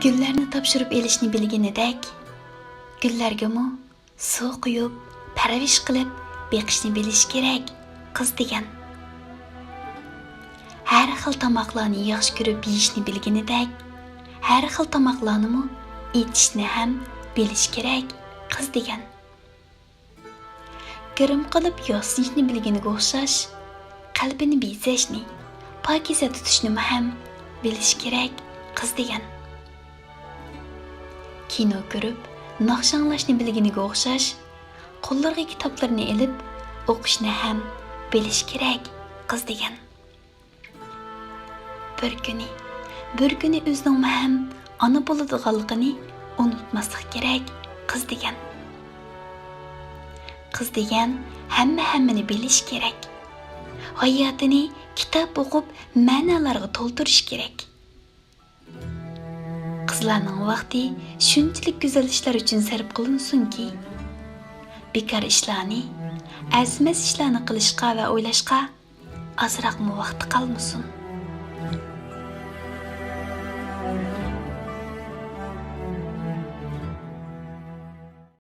Güllarni topshirib elishni bilganidek, gullargami suv quyib, parvish qilib beqishni bilish kerak, qiz degan. Har xil tomoqlarni yaxshi ko'rib yeyishni bilganidek, har xil tomoqlarni etishni ham bilish kerak, qiz degan. G'irim qilib yo'sinishni bilganiga o'xshash, qalbini bezashni, pokiza tutishni ham bilish kerak, qiz degan. Kino ko'rib, naqshanlashni bilganiga o'xshash, qo'llarga kitoblarni elib, o'qishni ham bilish kerak, qiz degan. Bir kuni o'zining ham ona bo'ladiganligini unutmaslik kerak, qiz degan. Qiz degan hammani bilish kerak. Hayotini kitob o'qib, ma'nolarga to'ldirish kerak. Qizlarning vaqti shunchalik go'zal ishlar uchun sarf qilinsinki, bekor ishlarni, arzimas ishlarni qilishga va o'ylashga azroq vaqt qolmasin.